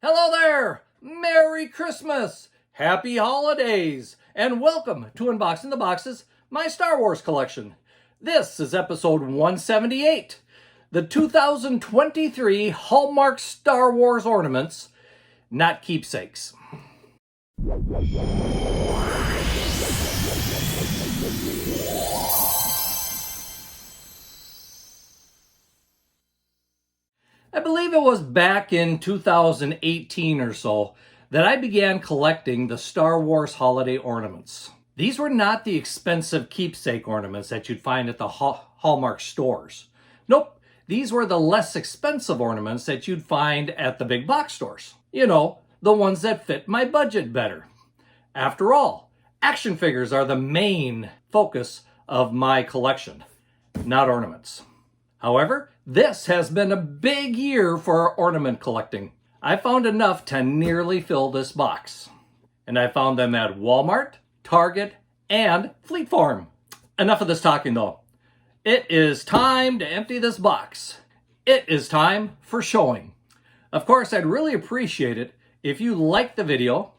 Hello there! Merry Christmas! Happy Holidays! And welcome to Unboxing the Boxes, my Star Wars collection. This is episode 178, the 2023 Hallmark Star Wars Ornaments, not Keepsakes. I believe it was back in 2018 or so that I began collecting the Star Wars holiday ornaments. These were not the expensive keepsake ornaments that you'd find at the Hallmark stores. Nope, these were the less expensive ornaments that you'd find at the big box stores. You know, the ones that fit my budget better. After all, action figures are the main focus of my collection, not ornaments. However, this has been a big year for ornament collecting. I found enough to nearly fill this box. And I found them at Walmart, Target, and Fleet Farm. Enough of this talking though. It is time to empty this box. It is time for showing. Of course, I'd really appreciate it if you like the video,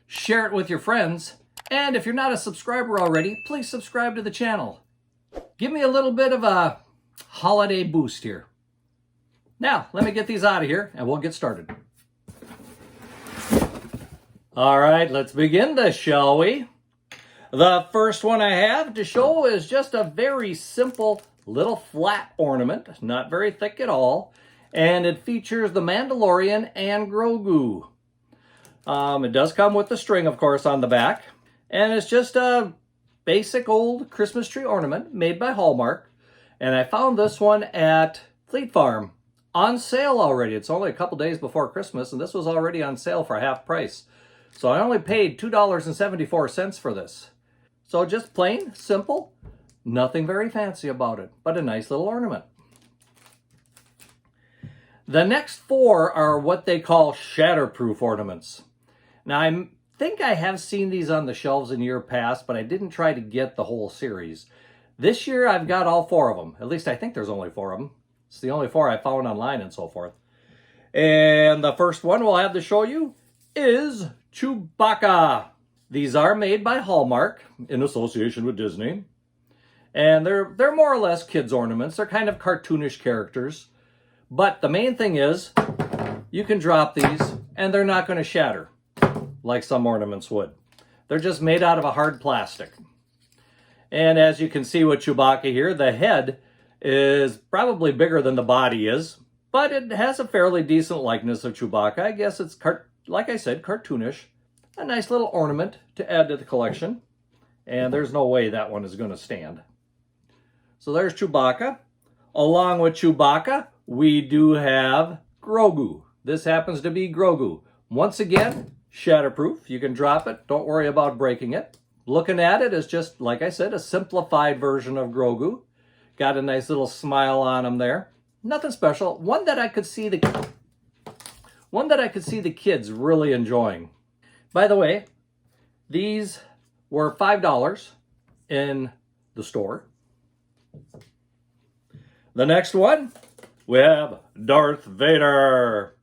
share it with your friends, and if you're not a subscriber already, please subscribe to the channel. Give me a little bit of a holiday boost here. Now, let me get these out of here and we'll get started. All right, let's begin this, shall we? The first one I have to show is just a very simple little flat ornament, not very thick at all, and it features the Mandalorian and Grogu. It does come with the string, of course, on the back, and it's just a basic old Christmas tree ornament made by Hallmark. And I found this one at Fleet Farm on sale already. It's only a couple days before Christmas, and this was already on sale for half price. So I only paid $2.74 for this. So just plain, simple, nothing very fancy about it, but a nice little ornament. The next four are what they call Shatterproof Ornaments. Now I think I have seen these on the shelves in year past, but I didn't try to get the whole series. This year, I've got all four of them. At least I think there's only four of them. It's the only four I found online and so forth. And the first one we'll have to show you is Chewbacca. These are made by Hallmark in association with Disney. And they're more or less kids' ornaments. They're kind of cartoonish characters. But the main thing is, you can drop these and they're not going to shatter like some ornaments would. They're just made out of a hard plastic. And as you can see with Chewbacca here, the head is probably bigger than the body is, but it has a fairly decent likeness of Chewbacca. I guess it's, like I said, cartoonish. A nice little ornament to add to the collection. And there's no way that one is going to stand. So there's Chewbacca. Along with Chewbacca, we do have Grogu. This happens to be Grogu. Once again, shatterproof. You can drop it. Don't worry about breaking it. Looking at it is just, like I said, a simplified version of Grogu. Got a nice little smile on him there. Nothing special. One that I could see the kids really enjoying. By the way, these were $5 in the store. The next one, we have Darth Vader.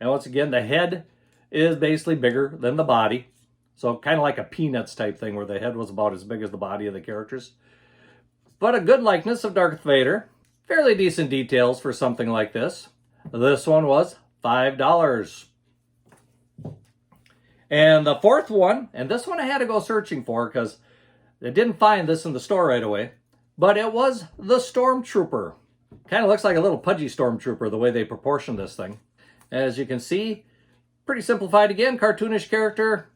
And once again, the head is basically bigger than the body. So kind of like a Peanuts type thing where the head was about as big as the body of the characters. But a good likeness of Darth Vader. Fairly decent details for something like this. This one was $5. And the fourth one, and this one I had to go searching for because I didn't find this in the store right away. But it was the Stormtrooper. Kind of looks like a little pudgy Stormtrooper the way they proportioned this thing. As you can see, pretty simplified again, cartoonish character.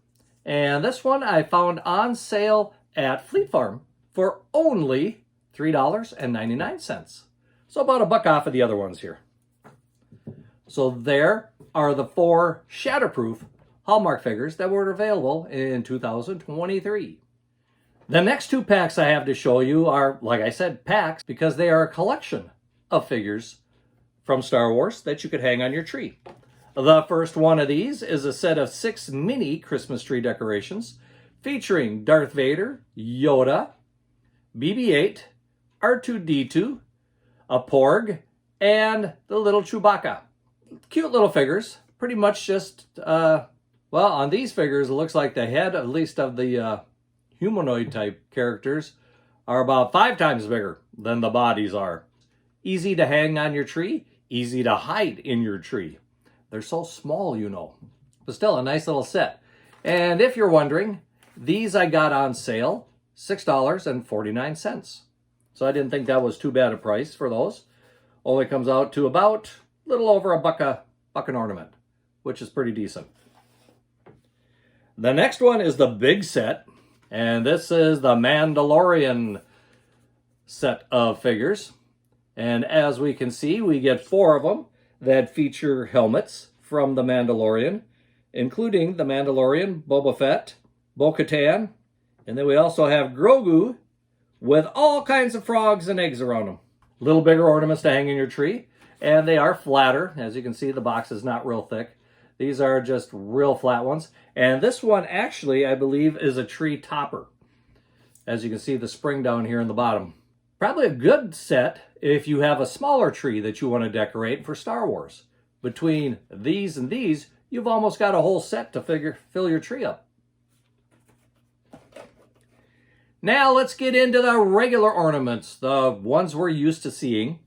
And this one I found on sale at Fleet Farm for only $3.99. So about $1 off of the other ones here. So there are the four Shatterproof Hallmark figures that were available in 2023. The next two packs I have to show you are, like I said, packs because they are a collection of figures from Star Wars that you could hang on your tree. The first one of these is a set of 6 mini Christmas tree decorations featuring Darth Vader, Yoda, BB-8, R2-D2, a Porg, and the little Chewbacca. Cute little figures. pretty much just, well, on these figures, it looks like the head, at least of the humanoid type characters, are about 5 times bigger than the bodies are. Easy to hang on your tree, easy to hide in your tree. They're so small, you know. But still, a nice little set. And if you're wondering, these I got on sale, $6.49. So I didn't think that was too bad a price for those. Only comes out to about a little over a buck an ornament, which is pretty decent. The next one is the big set, and this is the Mandalorian set of figures. And as we can see, we get 4 of them that feature helmets from the Mandalorian, including the Mandalorian, Boba Fett, Bo-Katan, and then we also have Grogu with all kinds of frogs and eggs around them. Little bigger ornaments to hang in your tree, and they are flatter. As you can see, the box is not real thick. These are just real flat ones. And this one actually, I believe, is a tree topper. As you can see, the spring down here in the bottom. Probably a good set if you have a smaller tree that you want to decorate for Star Wars. Between these and these, you've almost got a whole set to fill your tree up. Now let's get into the regular ornaments, the ones we're used to seeing.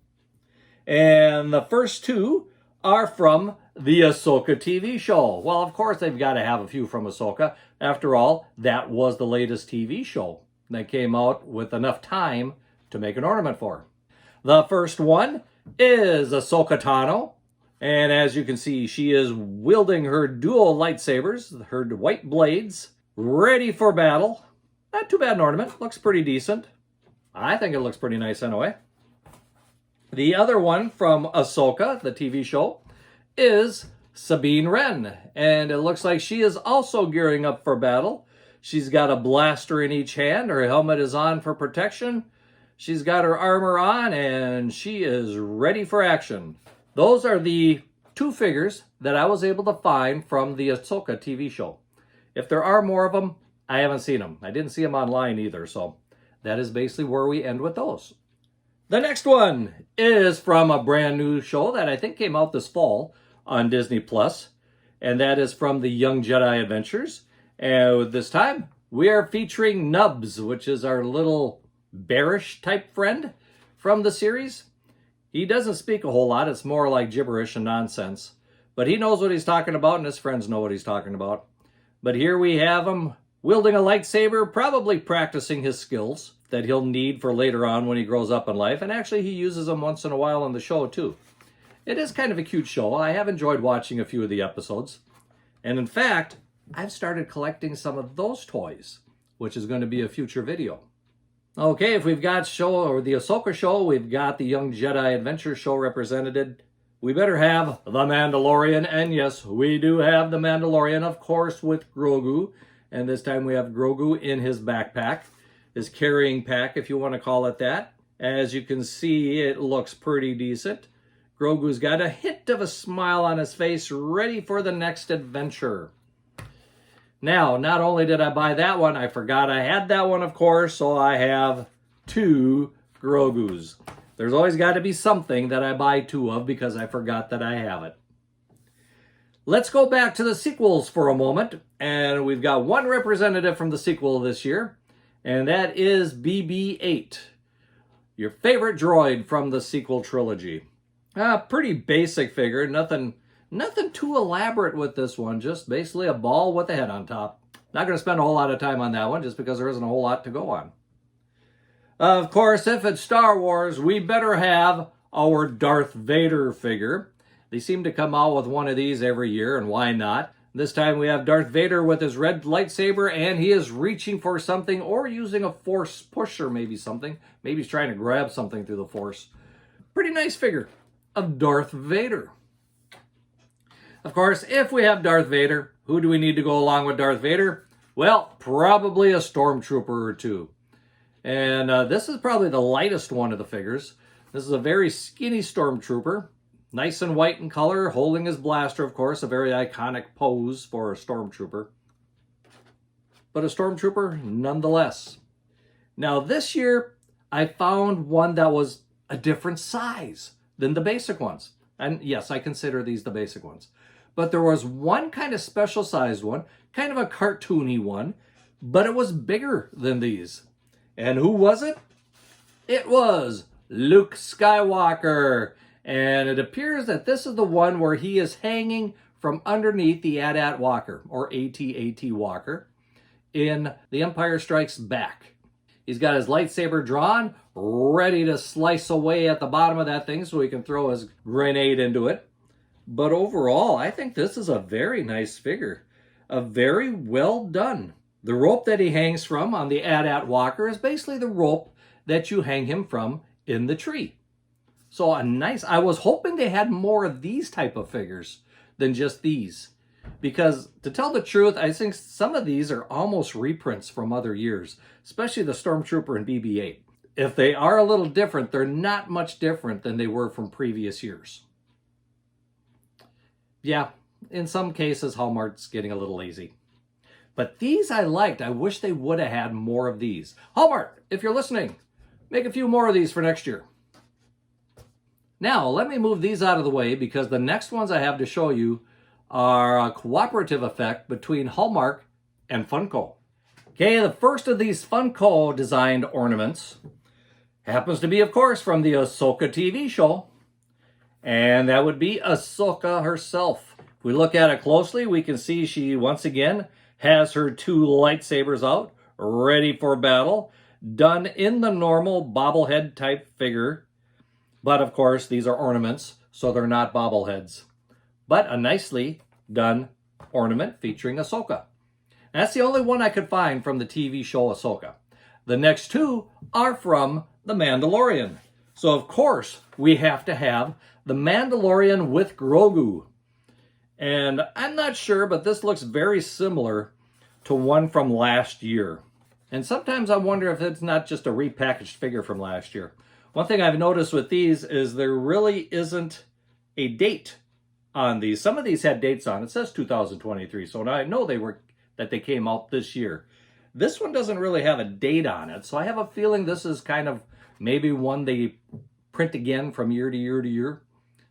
And the first 2 are from the Ahsoka TV show. Well, of course, they've got to have a few from Ahsoka. After all, that was the latest TV show that came out with enough time to make an ornament for. The first one is Ahsoka Tano. And as you can see, she is wielding her dual lightsabers, her white blades, ready for battle. Not too bad an ornament. Looks pretty decent. I think it looks pretty nice anyway. The other one from Ahsoka, the TV show, is Sabine Wren. And it looks like she is also gearing up for battle. She's got a blaster in each hand. Her helmet is on for protection. She's got her armor on, and she is ready for action. Those are the 2 figures that I was able to find from the Ahsoka TV show. If there are more of them, I haven't seen them. I didn't see them online either, so that is basically where we end with those. The next one is from a brand new show that I think came out this fall on Disney+, and that is from the Young Jedi Adventures. And this time, we are featuring Nubs, which is our little bearish type friend from the series. He doesn't speak a whole lot. It's more like gibberish and nonsense. But he knows what he's talking about, and his friends know what he's talking about. But here we have him wielding a lightsaber, probably practicing his skills that he'll need for later on when he grows up in life. And actually, he uses them once in a while on the show, too. It is kind of a cute show. I have enjoyed watching a few of the episodes. And in fact, I've started collecting some of those toys, which is going to be a future video. Okay, if we've got the Ahsoka show, we've got the Young Jedi Adventure show represented. We better have the Mandalorian, and yes, we do have the Mandalorian, of course, with Grogu. And this time we have Grogu in his backpack, his carrying pack, if you want to call it that. As you can see, it looks pretty decent. Grogu's got a hint of a smile on his face, ready for the next adventure. Now, not only did I buy that one, I forgot I had that one, of course, so I have 2 Grogus. There's always got to be something that I buy 2 of because I forgot that I have it. Let's go back to the sequels for a moment, and we've got one representative from the sequel this year, and that is BB-8, your favorite droid from the sequel trilogy. Pretty basic figure, nothing too elaborate with this one, just basically a ball with a head on top. Not going to spend a whole lot of time on that one, just because there isn't a whole lot to go on. Of course, if it's Star Wars, we better have our Darth Vader figure. They seem to come out with one of these every year, and why not? This time we have Darth Vader with his red lightsaber, and he is reaching for something or using a force push or maybe something. Maybe he's trying to grab something through the force. Pretty nice figure of Darth Vader. Of course, if we have Darth Vader, who do we need to go along with Darth Vader? Well, probably a stormtrooper or 2. And this is probably the lightest one of the figures. This is a very skinny stormtrooper. Nice and white in color, holding his blaster, of course, a very iconic pose for a stormtrooper. But a stormtrooper nonetheless. Now this year, I found one that was a different size than the basic ones. And yes, I consider these the basic ones. but there was one kind of special sized one, kind of a cartoony one, but it was bigger than these. And who was it? It was Luke Skywalker. And it appears that this is the one where he is hanging from underneath the AT-AT Walker, or AT-AT Walker, in The Empire Strikes Back. He's got his lightsaber drawn, ready to slice away at the bottom of that thing so he can throw his grenade into it. But overall, I think this is a very nice figure. A very well done. The rope that he hangs from on the AT-AT Walker is basically the rope that you hang him from in the tree. So a nice, I was hoping they had more of these type of figures than just these. Because to tell the truth, I think some of these are almost reprints from other years, especially the Stormtrooper and BB-8. If they are a little different, they're not much different than they were from previous years. Yeah, in some cases, Hallmark's getting a little lazy. But these I liked. I wish they would have had more of these. Hallmark, if you're listening, make a few more of these for next year. Now, let me move these out of the way because the next ones I have to show you are a cooperative effect between Hallmark and Funko. Okay, the first of these Funko designed ornaments happens to be, of course, from the Ahsoka TV show. And that would be Ahsoka herself. If we look at it closely, we can see she, once again, has her two lightsabers out, ready for battle, done in the normal bobblehead type figure. But of course, these are ornaments, so they're not bobbleheads. But a nicely done ornament featuring Ahsoka. That's the only one I could find from the TV show Ahsoka. The next two are from The Mandalorian. So of course, we have to have The Mandalorian with Grogu. And I'm not sure, but this looks very similar to one from last year. And sometimes I wonder if it's not just a repackaged figure from last year. One thing I've noticed with these is there really isn't a date on these. Some of these had dates on. It says 2023, so I know that they came out this year. This one doesn't really have a date on it, so I have a feeling this is kind of maybe one they print again from year to year to year.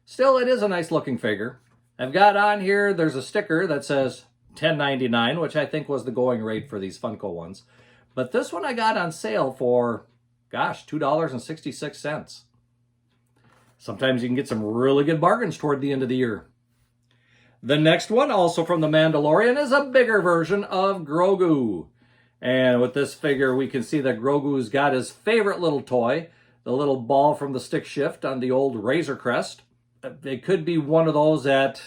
Still, it is a nice looking figure. I've got on here, there's a sticker that says $10.99, which I think was the going rate for these Funko ones. But this one I got on sale for, gosh, $2.66. Sometimes you can get some really good bargains toward the end of the year. The next one, also from The Mandalorian, is a bigger version of Grogu. And with this figure, we can see that Grogu's got his favorite little toy, the little ball from the stick shift on the old Razor Crest. It could be one of those that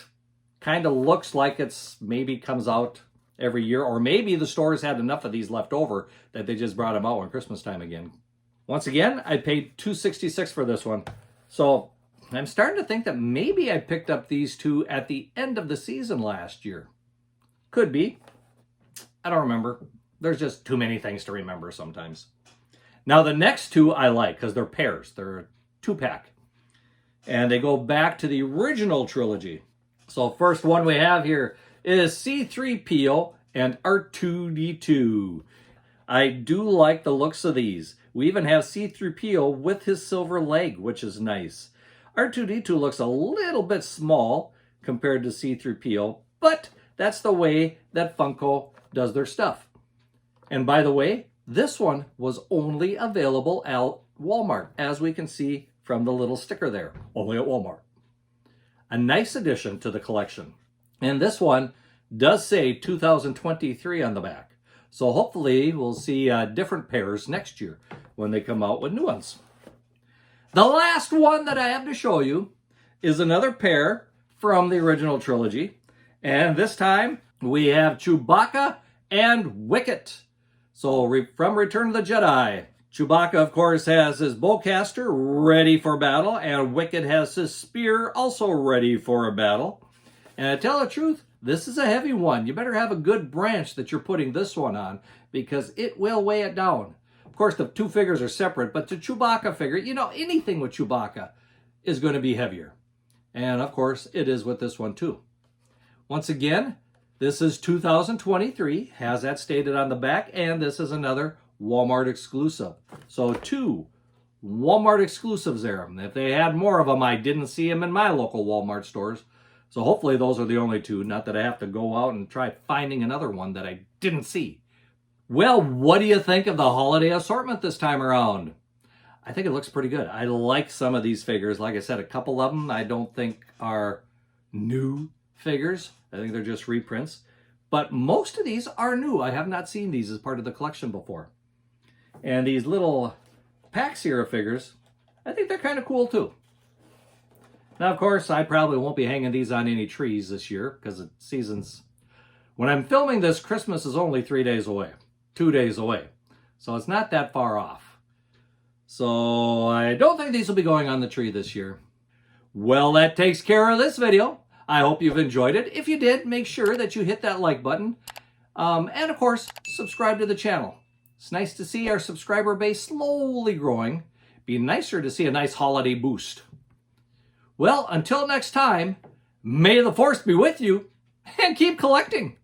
kind of looks like it's maybe comes out every year, or maybe the stores had enough of these left over that they just brought them out when Christmas time again. Once again, I paid $2.66 for this one. So I'm starting to think that maybe I picked up these two at the end of the season last year. Could be. I don't remember. There's just too many things to remember sometimes. Now the next two I like because they're pairs. They're a 2-pack. And they go back to the original trilogy. So first one we have here is C-3PO and R2-D2. I do like the looks of these. We even have C-3PO with his silver leg, which is nice. R2-D2 looks a little bit small compared to C-3PO, but that's the way that Funko does their stuff. And by the way, this one was only available at Walmart, as we can see from the little sticker there. Only at Walmart. A nice addition to the collection. And this one does say 2023 on the back. So hopefully we'll see different pairs next year when they come out with new ones. The last one that I have to show you is another pair from the original trilogy. And this time we have Chewbacca and Wicket. So from Return of the Jedi, Chewbacca, of course, has his bowcaster ready for battle, and Wicket has his spear also ready for a battle. And to tell the truth, this is a heavy one. You better have a good branch that you're putting this one on because it will weigh it down. Of course, the two figures are separate, but the Chewbacca figure, you know, anything with Chewbacca is going to be heavier. And of course, it is with this one too. Once again, this is 2023, has that stated on the back, and this is another Walmart exclusive. So 2 Walmart exclusives there. If they had more of them, I didn't see them in my local Walmart stores. So hopefully those are the only two, not that I have to go out and try finding another one that I didn't see. Well, what do you think of the holiday assortment this time around? I think it looks pretty good. I like some of these figures. Like I said, a couple of them I don't think are new figures. I think they're just reprints. But most of these are new. I have not seen these as part of the collection before. And these little packs here of figures, I think they're kind of cool too. Now, of course, I probably won't be hanging these on any trees this year because the season's... When I'm filming this, Christmas is only 3 days away. 2 days away. So it's not that far off. So I don't think these will be going on the tree this year. Well, that takes care of this video. I hope you've enjoyed it. If you did, make sure that you hit that like button. And of course, subscribe to the channel. It's nice to see our subscriber base slowly growing. Be nicer to see a nice holiday boost. Well, until next time, may the force be with you and keep collecting.